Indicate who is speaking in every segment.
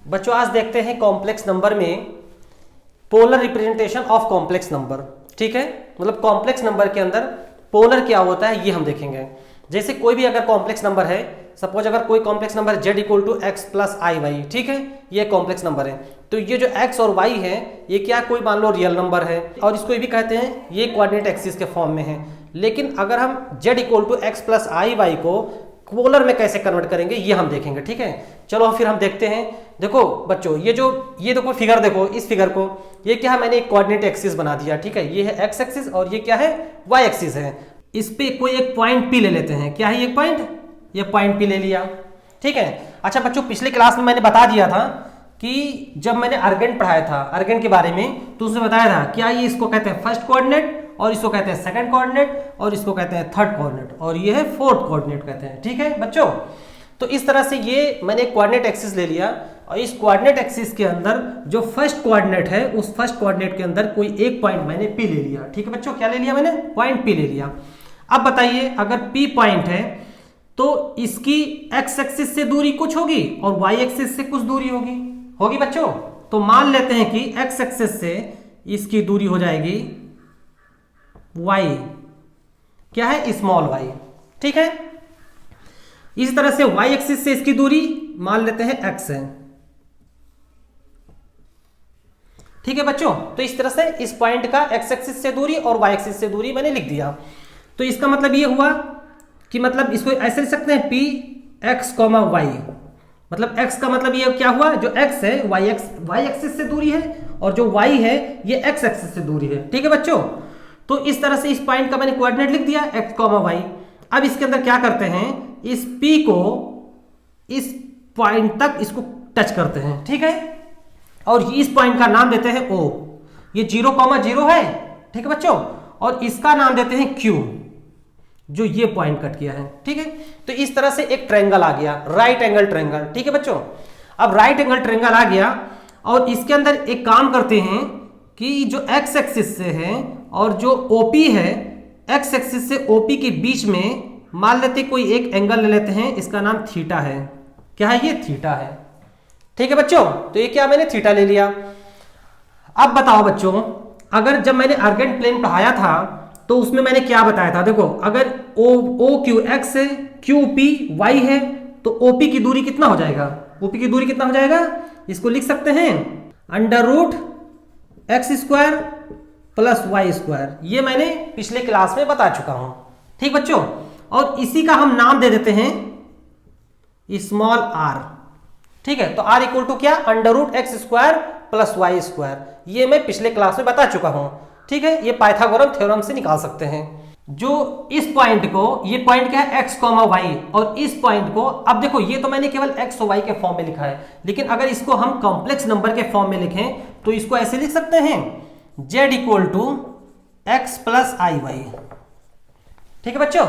Speaker 1: बच्चों आज देखते हैं कॉम्प्लेक्स नंबर में polar representation of complex number. ठीक है, मतलब कॉम्प्लेक्स नंबर के अंदर पोलर क्या होता है ये हम देखेंगे। जैसे कोई भी अगर कॉम्प्लेक्स नंबर है, सपोज अगर कोई complex number z equal to x plus i y, ठीक है, ये कॉम्प्लेक्स नंबर है। तो ये जो x और y है ये क्या, कोई मान लो रियल नंबर है और इसको ये भी कहते हैं ये कोऑर्डिनेट एक्सिस के फॉर्म में है। लेकिन अगर हम z equal to x plus i y को पोलर में कैसे कन्वर्ट करेंगे ये हम देखेंगे। ठीक है, चलो फिर हम देखते हैं। देखो बच्चों ये देखो फिगर, देखो इस फिगर को, ये क्या है, मैंने एक कोऑर्डिनेट एक्सिस बना दिया। ठीक है, ये है एक्स एक्सिस और ये क्या है, वाई एक्सिस है। इस पे कोई एक पॉइंट P ले लेते हैं। क्या है ये पॉइंट, ये पॉइंट P ले लिया। ठीक है, अच्छा बच्चों पिछले क्लास में मैंने बता दिया था कि जब मैंने अर्गेंट पढ़ाया था, अर्गेंट के बारे में, तो उसने बताया था क्या ये इसको कहते हैं फर्स्ट कोऑर्डिनेट और इसको कहते हैं सेकंड कोऑर्डिनेट और इसको कहते हैं थर्ड कोऑर्डिनेट और ये है फोर्थ कोऑर्डिनेट कहते हैं। ठीक है बच्चों, तो इस तरह से ये मैंने कोऑर्डिनेट एक्सिस ले लिया और इस कोऑर्डिनेट एक्सिस के अंदर जो फर्स्ट कोऑर्डिनेट है उस फर्स्ट कोऑर्डिनेट के अंदर कोई एक पॉइंट मैंने P ले लिया। ठीक है बच्चों, क्या ले लिया मैंने, पॉइंट P ले लिया। अब बताइए अगर P पॉइंट है तो इसकी x एक्सिस से दूरी कुछ होगी और y एक्सिस से कुछ दूरी होगी बच्चों। तो मान लेते हैं कि x एक्सिस से इसकी दूरी हो जाएगी y, क्या है, स्मॉल y। ठीक है, इस तरह से y एक्सिस से इसकी दूरी मान लेते हैं x है। ठीक है बच्चों, तो इस तरह से इस पॉइंट का x एक्सिस से दूरी और y एक्सिस से दूरी मैंने लिख दिया। तो इसका मतलब ये हुआ कि मतलब इसको ऐसे लिख सकते हैं P x, y, मतलब x का मतलब ये क्या हुआ, जो x है y एक्सिस से दूरी है और जो y है ये x एक्सिस से दूरी है। ठीक है बच्चों, तो इस तरह से इस पॉइंट का मैंने कोऑर्डिनेट लिख दिया x, y। अब इसके अंदर क्या करते हैं, इस P को इस पॉइंट तक इसको टच करते हैं। ठीक है, और इस पॉइंट का नाम देते हैं O, ये 0,0 है। ठीक है बच्चों, और इसका नाम देते हैं Q, जो ये पॉइंट कट किया है। ठीक है, तो इस तरह से एक ट्रायंगल आ गया, राइट एंगल ट्रायंगल। ठीक है बच्चों, अब राइट एंगल ट्रायंगल आ गया और इसके अंदर एक काम करते हैं कि जो x एक्सिस से है और जो OP है, x एक्सिस से OP के बीच में मान लेते कोई एक एंगल ले लेते हैं, इसका नाम थीटा है। क्या है, ये थीटा है। ठीक है बच्चों, तो ये क्या, मैंने थीटा ले लिया। अब बताओ बच्चों, अगर जब मैंने अर्गेंट प्लेन पढ़ाया था तो उसमें मैंने क्या बताया था, देखो अगर OQ x है, QP y है, तो OP की दूरी कितना हो जाएगा, OP की दूरी कितना हो जाएगा, इसको लिख सकते हैं √x² प्लस y²। ये मैंने पिछले क्लास में बता चुका हूं। ठीक बच्चों, और इसी का हम नाम दे देते हैं स्मॉल r। ठीक है, तो r इक्वल टू क्या, √x² प्लस y²। ये मैं पिछले क्लास में बता चुका हूं। ठीक है, ये पाइथागोरस थ्योरम से निकाल सकते हैं। जो इस पॉइंट को, ये पॉइंट क्या है x, y, और इस पॉइंट को, अब देखो ये तो मैंने केवल x और y के फॉर्म में लिखा है, लेकिन अगर इसको हम कॉम्प्लेक्स नंबर के फॉर्म में लिखें तो इसको ऐसे लिख सकते हैं z equal to x plus i y. ठीक है बच्चों,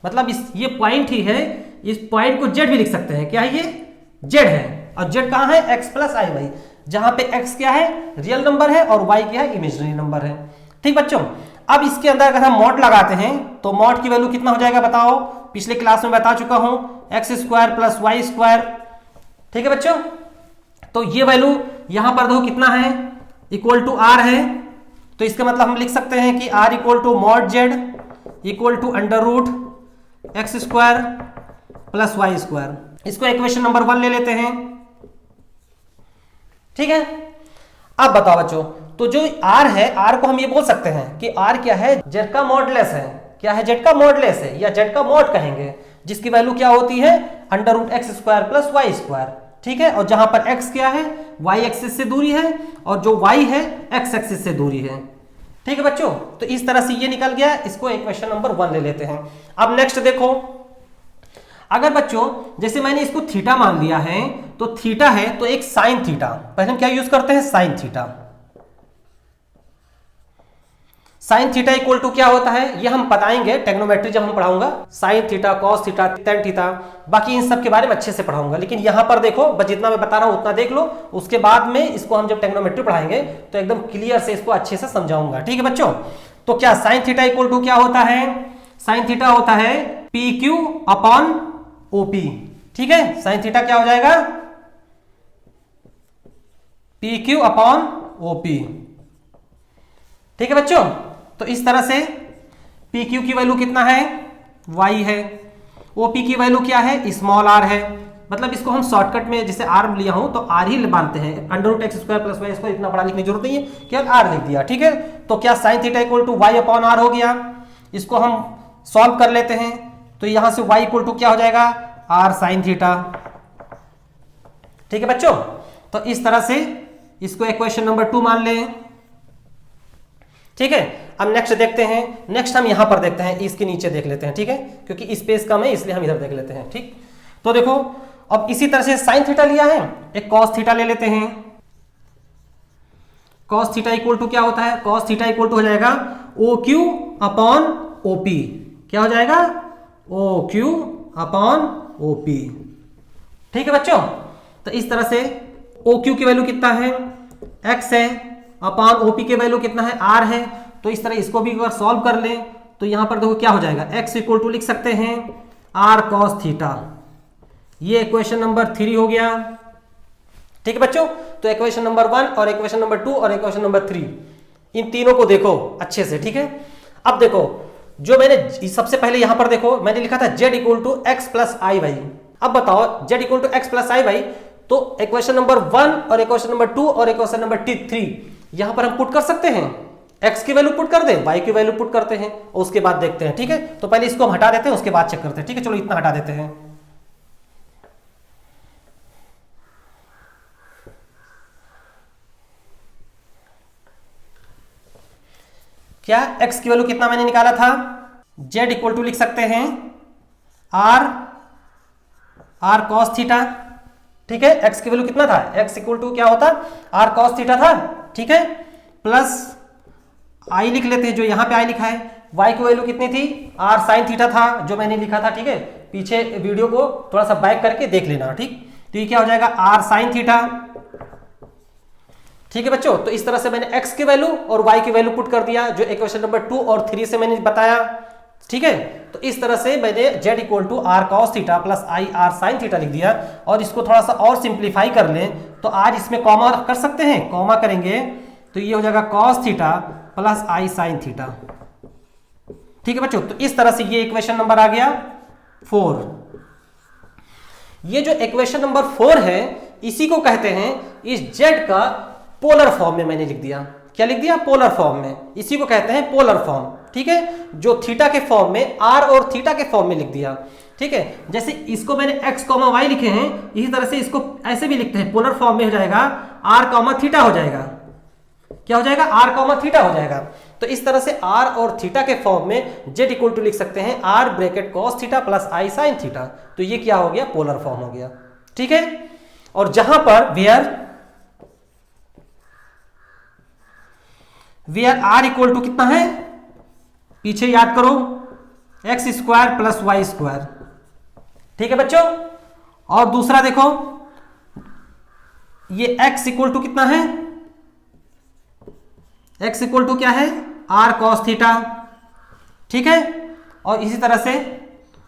Speaker 1: मतलब ये पॉइंट ही है, इस पॉइंट को z भी लिख सकते हैं। क्या है, ये z है और z कहां है, x प्लस आई वाई, जहां पे x क्या है, रियल नंबर है और y क्या है, इमेजिनरी नंबर है। ठीक बच्चों, अब इसके अंदर अगर हम मॉड लगाते हैं तो मॉड की वैल्यू कितना हो जाएगा बताओ, पिछले क्लास में बता चुका हूं, x² प्लस y²। ठीक है बच्चों, तो ये वैल्यू यहां पर देखो कितना है, इक्वल टू r है। तो इसका मतलब हम लिख सकते हैं कि r equal to mod z equal to √x² plus y²। इसको इक्वेशन नंबर 1 ले लेते हैं। ठीक है, अब बताओ बच्चों, तो जो r है, r को हम ये बोल सकते हैं कि r क्या है, z का मॉडुलस है। क्या है, z का मॉडुलस है या z का मॉड कहेंगे, जिसकी वैल्यू क्या होती है, √x² प्लस y²। ठीक है, और जहां पर x क्या है, y एक्सिस से दूरी है और जो y है x एक्सिस से दूरी है। ठीक है बच्चों, तो इस तरह से ये निकल गया। इसको इक्वेशन नंबर 1 ले लेते हैं। अब नेक्स्ट देखो, अगर बच्चों जैसे मैंने इसको थीटा मान लिया है, तो थीटा है तो एक साइन थीटा, पहले हम क्या यूज करते हैं, sine theta. Sine theta equal to क्या होता है, ये हम बताएंगे टेक्नोमेट्री जब हम पढ़ाऊंगा, sine theta, cos theta, tan theta, बाकी इन सब के बारे में अच्छे से पढ़ाऊंगा। लेकिन यहां पर देखो, बस जितना मैं बता रहा हूं उतना देख लो, उसके बाद में इसको हम जब टेक्नोमेट्री पढ़ाएंगे तो एकदम क्लियर से इसको अच्छे से समझाऊंगा। ठीक है बच्चों, तो क्या साइन थीटा इक्वल टू क्या होता है, साइन थीटा होता है PQ अपॉन OP। ठीक है, साइन थीटा क्या हो जाएगा, पी क्यू अपॉन ओपी। ठीक है बच्चों, तो इस तरह से पी क्यू की वैल्यू कितना है, वाई है, ओपी की वैल्यू क्या है, स्मॉल आर है। मतलब इसको हम शॉर्टकट में जैसे आर लिया हूं तो आर ही मानते हैं, under root x square plus y square, इतना बड़ा लिखने की जरूरत नहीं है, केवल आर लिख दिया। ठीक है, तो क्या sine theta equal to y upon r हो गया। इसको हम सॉल्व कर लेते हैं, तो यहां से वाई इक्वल टू क्या हो जाएगा, आर साइन थीटा। ठीक है बच्चों, तो इस तरह से इसको इक्वेशन नंबर 2 मान लें। ठीक है, अब नेक्स्ट देखते हैं, नेक्स्ट हम यहां पर देखते हैं, इसके नीचे देख लेते हैं। ठीक है, क्योंकि स्पेस कम है इसलिए हम इधर देख लेते हैं। ठीक, तो देखो अब इसी तरह से साइन थीटा लिया है, एक कॉस थीटा ले लेते हैं। कॉस थीटा इक्वल टू क्या होता है, कॉस थीटा इक्वल टू हो जाएगा ओ क्यू अपॉन ओपी। क्या हो जाएगा, ओ क्यू अपॉन ओपी। ठीक है बच्चों, तो इस तरह से ओ क्यू की वैल्यू कितना है, एक्स है, अपॉन ओपी की वैल्यू कितना है, आर है। तो इस तरह इसको भी अगर सॉल्व कर लें तो यहां पर देखो क्या हो जाएगा, एक्स इक्वल टू लिख सकते हैं आर कॉस थीटा। ये इक्वेशन नंबर 3 हो गया। ठीक है बच्चों, तो इक्वेशन नंबर 1 और इक्वेशन नंबर 2 और इक्वेशन नंबर 3, इन तीनों को देखो अच्छे से। ठीक है, अब देखो जो मैंने सबसे पहले यहां पर देखो मैंने लिखा था z equal to x plus i y. अब बताओ z equal to x plus i y, तो इक्वेशन नंबर 1 और इक्वेशन नंबर 2 और इक्वेशन नंबर 3 यहां पर हम पुट कर सकते हैं। एक्स की वैल्यू पुट कर दे, वाई की वैल्यू पुट करते हैं और उसके बाद देखते हैं। ठीक है, तो पहले इसको हम हटा देते हैं, उसके बाद चेक करते हैं। ठीक है, चलो इतना हटा देते हैं। क्या x की वैल्यू कितना मैंने निकाला था, z इक्वल टू लिख सकते हैं आर कॉस थीटा। ठीक है, x की वैल्यू कितना था, x इक्वल टू क्या होता, आर कॉस थीटा था। ठीक है, प्लस i लिख लेते हैं, जो यहां पे i लिखा है। y की वैल्यू कितनी थी, आर साइन थीटा था, जो मैंने लिखा था। ठीक है, पीछे वीडियो को थोड़ा सा बैक करके देख लेना। ठीक, तो ये क्या हो जाएगा, आर साइन थीटा। ठीक है बच्चों, तो इस तरह से मैंने x की वैल्यू और y की वैल्यू पुट कर दिया, जो इक्वेशन नंबर 2 और 3 से मैंने बताया। ठीक है, तो इस तरह से मैंने z equal to r cos theta plus i r sine theta लिख दिया। और इसको थोड़ा सा और सिंप्लीफाई कर लें तो आज इसमें कॉमा कर सकते हैं, कॉमा करेंगे तो ये हो जाएगा cos theta plus i sine theta. ठीक है बच्चों, तो इस तरह से ये इक्वेशन नंबर आ गया 4। ये जो इक्वेशन नंबर 4 है इसी को कहते हैं, इस z का पोलर फॉर्म में मैंने लिख दिया। क्या लिख दिया, पोलर फॉर्म में, इसी को कहते हैं पोलर फॉर्म। ठीक है, जो थीटा के फॉर्म में, आर और थीटा के फॉर्म में लिख दिया। ठीक है, जैसे इसको मैंने x, y लिखे हैं, इसी तरह से इसको ऐसे भी लिखते हैं, पोलर फॉर्म में हो जाएगा r, थीटा हो जाएगा। क्या हो जाएगा, r, थीटा हो जाएगा। तो इस तरह से r और थीटा के फॉर्म में z इक्वल टू लिख सकते हैं r bracket cos theta plus i sine theta. तो ये क्या हो गया, पोलर फॉर्म हो गया। ठीक है, और जहां पर वेयर r इक्वल टू कितना है, पीछे याद करो, x square plus y square. ठीक है बच्चों, और दूसरा देखो ये x इक्वल टू कितना है, x इक्वल टू क्या है, r कॉस थीटा। ठीक है, और इसी तरह से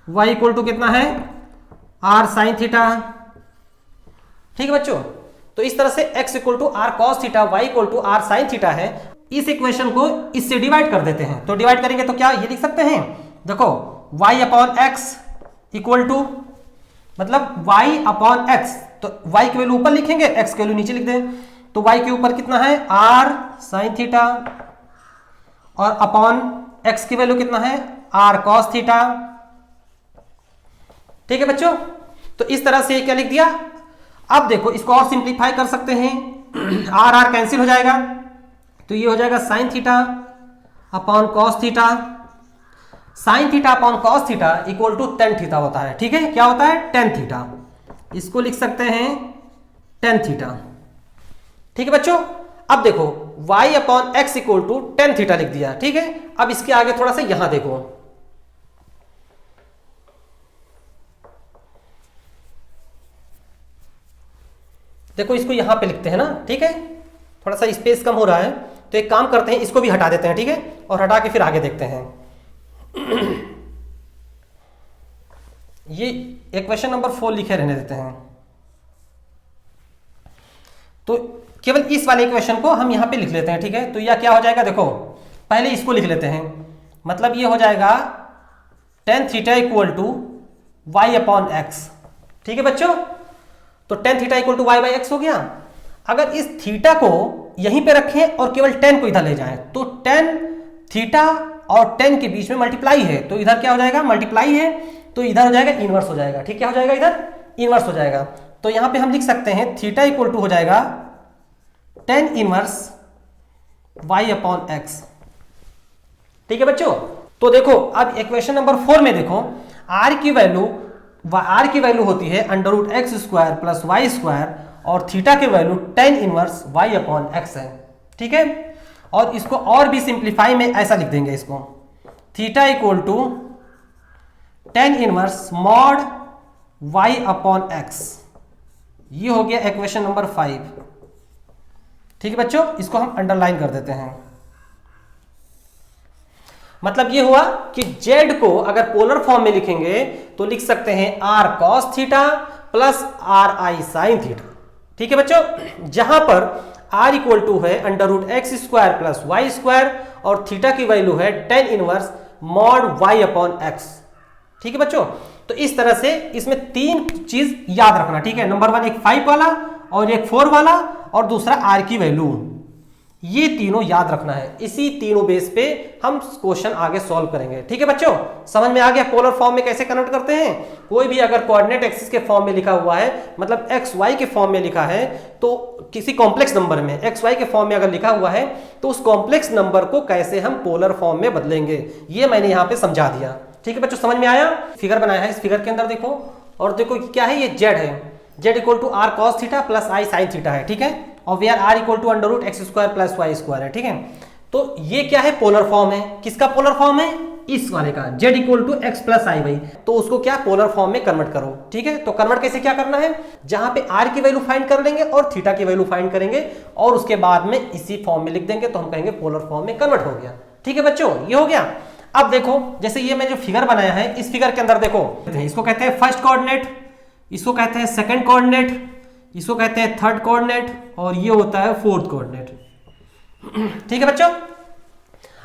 Speaker 1: y इक्वल टू कितना है, r साइन थीटा। ठीक है बच्चों, तो इस तरह से x equal to r cos theta, y equal to r sine theta है। इस इक्वेशन को इससे डिवाइड कर देते हैं, तो डिवाइड करेंगे तो क्या ये लिख सकते हैं, देखो y upon x equal to, मतलब y अपॉन x, तो y की वैल्यू ऊपर लिखेंगे, x की वैल्यू नीचे लिख दें। तो y के ऊपर कितना है, r साइन थीटा, और अपॉन x की वैल्यू कितना है, r कॉस थीटा। ठीक है बच्चों, तो इस तरह से क्या लिख दिया। अब देखो इसको और सिंप्लीफाई कर सकते हैं, r कैंसिल हो जाएगा, तो ये हो जाएगा sine theta upon cos theta. Sine theta upon cos theta equal to tan theta होता है। ठीक है, क्या होता है, टेन थीटा। इसको लिख सकते हैं टेन थीटा। ठीक है बच्चों, अब देखो y upon x equal to tan theta लिख दिया। ठीक है, अब इसके आगे थोड़ा सा यहां देखो, देखो इसको यहां पे लिखते हैं ना। ठीक है, थोड़ा सा स्पेस कम हो रहा है, तो एक काम करते हैं, इसको भी हटा देते हैं। ठीक है, और हटा के फिर आगे देखते हैं। ये इक्वेशन नंबर 4 लिखे रहने देते हैं। तो केवल इस वाले इक्वेशन को हम यहां पे लिख लेते हैं, ठीक है। तो यह क्या हो जाएगा, देखो पहले इसको लिख लेते हैं, मतलब ये हो जाएगा tan theta equal to y upon x, ठीक है बच्चों। तो tan theta equal to y by x हो गया। अगर इस थीटा को यहीं पे रखें और केवल tan को इधर ले जाएं, तो tan थीटा और tan के बीच में मल्टीप्लाई है, तो इधर क्या हो जाएगा, मल्टीप्लाई है, तो इधर हो जाएगा इनवर्स हो जाएगा, ठीक, क्या हो जाएगा, इधर इनवर्स हो जाएगा। तो यहां पे हम लिख सकते हैं थीटा इक्वल टू हो जाएगा tan inverse y upon x, ठीक है बच्चों। तो देखो अब इक्वेशन नंबर 4 में देखो r की वैल्यू होती है under root x square plus y square, और थीटा की value tan inverse y upon x है, ठीक है। और इसको और भी सिंप्लीफाई में ऐसा लिख देंगे, इसको theta equal to tan inverse mod y upon x, ये हो गया इक्वेशन नंबर 5, ठीक है बच्चों। इसको हम अंडरलाइन कर देते हैं। मतलब ये हुआ कि z को अगर पोलर फॉर्म में लिखेंगे तो लिख सकते हैं r cos theta plus ri sin theta, ठीक है बच्चों। जहां पर r इक्वल टू है under root x square plus y square, और थीटा की वैल्यू है tan inverse mod y upon x, ठीक है बच्चों। तो इस तरह से इसमें 3 चीज याद रखना, ठीक है। नंबर 1 एक 5 वाला, और एक 4 वाला, और दूसरा r की वैल्यू, ये तीनों याद रखना है। इसी तीनों बेस पे हम क्वेश्चन आगे सॉल्व करेंगे, ठीक है बच्चों। समझ में आ गया पोलर फॉर्म में कैसे कन्वर्ट करते हैं। कोई भी अगर कोऑर्डिनेट एक्सिस के फॉर्म में लिखा हुआ है, मतलब एक्स वाई के फॉर्म में लिखा है, तो किसी कॉम्प्लेक्स नंबर में एक्स वाई के फॉर्म में अगर लिखा हुआ है, तो उस कॉम्प्लेक्स नंबर को कैसे हम पोलर फॉर्म में बदलेंगे, ये मैंने यहाँ पे समझा दिया, ठीक है बच्चों। समझ में आया। फिगर बनाया है, इस फिगर के अंदर देखो, और देखो क्या है, ये जेड है, z equal to r cos theta plus i sine theta है, ठीक है। और we are r equal to under root x square plus y square है, ठीक है। तो ये क्या है, पोलर फॉर्म है। किसका पोलर फॉर्म है, इस वाले का, z equal to x plus i y. तो उसको क्या पोलर फॉर्म में कन्वर्ट करो, ठीक है। तो कन्वर्ट कैसे क्या करना है, जहां पे आर की वैल्यू फाइंड कर लेंगे और थीटा की वैल्यू फाइंड करेंगे, और उसके बाद में इसी फॉर्म में लिख देंगे, तो हम कहेंगे पोलर फॉर्म में कन्वर्ट हो गया, ठीक है बच्चों। ये हो गया। अब देखो जैसे ये मैं जो फिगर बनाया है, इस फिगर के अंदर देखो, इसको कहते हैं फर्स्ट कोऑर्डिनेट, इसको कहते हैं सेकंड कोऑर्डिनेट, इसको कहते हैं थर्ड कोऑर्डिनेट, और ये होता है फोर्थ कोऑर्डिनेट, ठीक है बच्चों।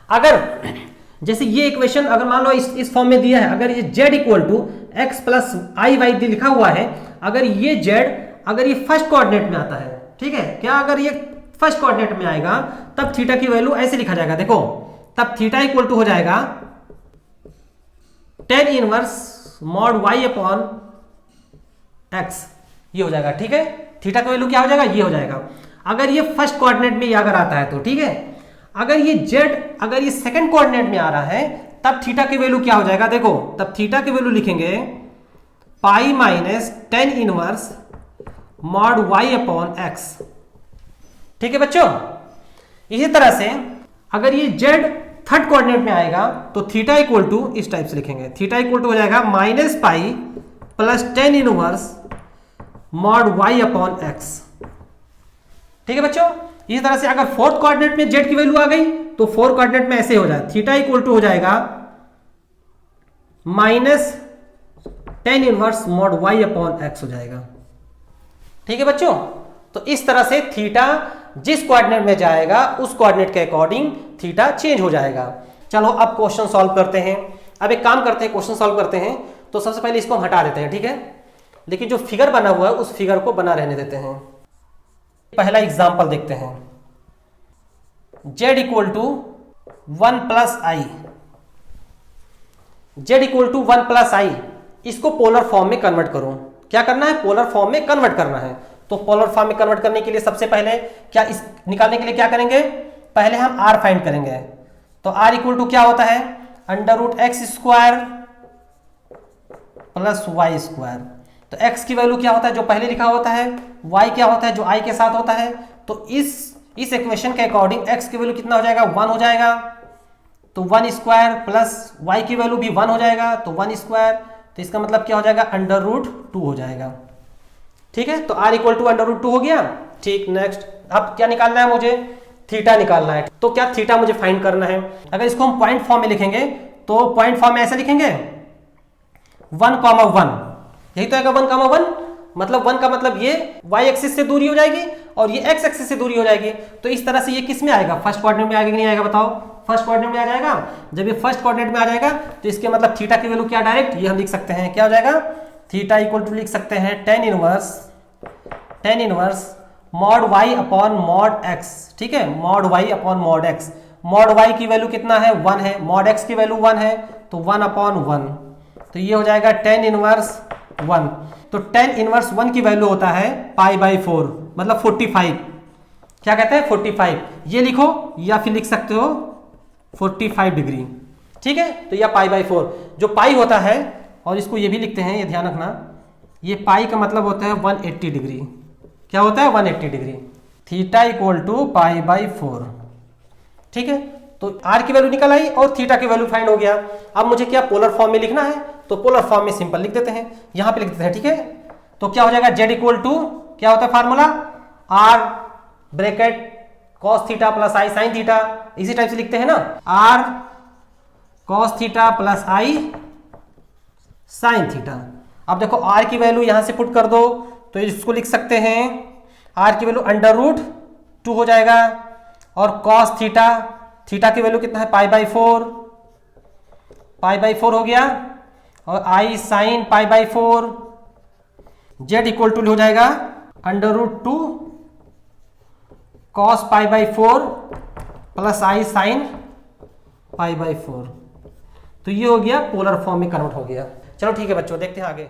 Speaker 1: अगर जैसे ये इक्वेशन अगर मान लो इस फॉर्म में दिया है, अगर ये z equal to x plus i y लिखा हुआ है, अगर ये z अगर ये फर्स्ट कोऑर्डिनेट में आता है, ठीक है, क्या अगर ये फर्स्ट कोऑर्डिनेट में आएगा, तब थीटा की वैल्यू ऐसे लिखा जाएगा, देखो, तब थीटा इक्वल टू हो जाएगा tan inverse mod y upon x, ये हो जाएगा, ठीक है। थीटा का वैल्यू क्या हो जाएगा, ये हो जाएगा। अगर ये फर्स्ट कोऑर्डिनेट में अगर आता है तो ठीक है। अगर ये z अगर ये सेकंड कोऑर्डिनेट में आ रहा है, तब थीटा की वैल्यू क्या हो जाएगा, देखो, तब थीटा की वैल्यू लिखेंगे pi minus tan inverse mod y upon x, ठीक है बच्चों। इसी तरह से अगर ये z थर्ड कोऑर्डिनेट में आएगा, तो थीटा इक्वल टू इस टाइप से लिखेंगे, थीटा इक्वल टू हो जाएगा minus pi plus tan inverse mod y upon x, ठीक है बच्चों। इसी तरह से अगर फोर्थ कोऑर्डिनेट में z की वैल्यू आ गई, तो फोर्थ कोऑर्डिनेट में ऐसे हो जाए, थीटा इक्वल टू हो जाएगा minus tan inverse mod y upon x हो जाएगा, ठीक है बच्चों। तो इस तरह से थीटा जिस कोऑर्डिनेट में जाएगा उस कोऑर्डिनेट के अकॉर्डिंग थीटा चेंज हो जाएगा। चलो अब क्वेश्चन सॉल्व करते हैं। अब एक काम करते हैं, क्वेश्चन सॉल्व करते हैं। तो सबसे पहले इसको हम हटा देते हैं, ठीक है, लेकिन जो फिगर बना हुआ है उस फिगर को बना रहने देते हैं। पहला एग्जांपल देखते हैं, z equal to 1 plus i, z equal to 1 plus i, इसको पोलर फॉर्म में कन्वर्ट करो। क्या करना है, पोलर फॉर्म में कन्वर्ट करना है। तो पोलर फॉर्म में कन्वर्ट करने के लिए सबसे पहले क्या, इस निकालने के लिए क्या करेंगे, पहले हम r फाइंड करेंगे। तो r इक्वल टू क्या होता है, under root x square plus y square. तो x की वैल्यू क्या होता है, जो पहले लिखा होता है, y क्या होता है, जो i के साथ होता है। तो इस इक्वेशन के अकॉर्डिंग x की वैल्यू कितना हो जाएगा, 1 हो जाएगा। तो 1 स्क्वायर प्लस y की वैल्यू भी 1 हो जाएगा, तो 1 स्क्वायर, तो इसका मतलब क्या हो जाएगा, अंडर रूट 2 हो जाएगा, ठीक है। तो r equal to under root 2 हो गया, ठीक। नेक्स्ट अब क्या निकालना है, मुझे थीटा निकालना है। तो क्या थीटा मुझे फाइंड करना है। अगर इसको हम पॉइंट फॉर्म में लिखेंगे, तो पॉइंट फॉर्म में ऐसे लिखेंगे 1,1, यही तो आएगा 1,1। मतलब 1 का मतलब ये y एक्सिस से दूरी हो जाएगी और ये x एक्सिस से दूरी हो जाएगी। तो इस तरह से ये किस में आएगा, फर्स्ट कोऑर्डिनेट में आएगा कि नहीं आएगा बताओ? फर्स्ट कोऑर्डिनेट में आ जाएगा। जब ये फर्स्ट कोऑर्डिनेट में आ जाएगा तो इसके मतलब थीटा की वैल्यू क्या, डायरेक्ट ये हम लिख सकते हैं, क्या हो जाएगा, थीटा इक्वल टू लिख सकते हैं tan inverse mod y upon mod x। ठीक है, mod y upon mod x। Mod y की वैल्यू कितना है, 1 है, मॉड x की वैल्यू 1 है, तो 1 अपॉन 1, तो ये हो जाएगा tan इनवर्स 1। तो tan इनवर्स 1 की वैल्यू होता है π/4, मतलब 45। क्या कहते हैं, 45। ये लिखो या फिर लिख सकते हो 45 डिग्री। ठीक है, तो यह π/4 जो पाई होता है, और इसको ये भी लिखते हैं, ये ध्यान रखना, ये पाई का मतलब होता है 180 डिग्री। क्या होता है, 180 डिग्री। Theta equal to π/4। ठीक है, तो r की वैल्यू निकल आई और थीटा की वैल्यू फाइंड हो गया। अब मुझे क्या पोलर फॉर्म में लिखना है, तो पोलर फॉर्म में सिंपल लिख देते हैं, यहां पे लिख देते हैं। ठीक है, तो क्या हो जाएगा, z इक्वल टू क्या होता है formula, r bracket cos theta plus i sin theta, इसी टाइप से लिखते हैं ना, r cos theta plus i sin theta. अब देखो r की वैल्यू यहां से पुट कर दो, तो इसको लिख सकते हैं, r की वैल्यू √2 हो जाएगा, और cos थीटा, थीटा की वैल्यू कितना है, π/4 हो गया, और i sin π/4, z equal to हो जाएगा √2 cos π/4 प्लस i sin π/4। तो ये हो गया, पोलर फॉर्म में कन्वर्ट हो गया। चलो ठीक है बच्चों, देखते हैं आगे।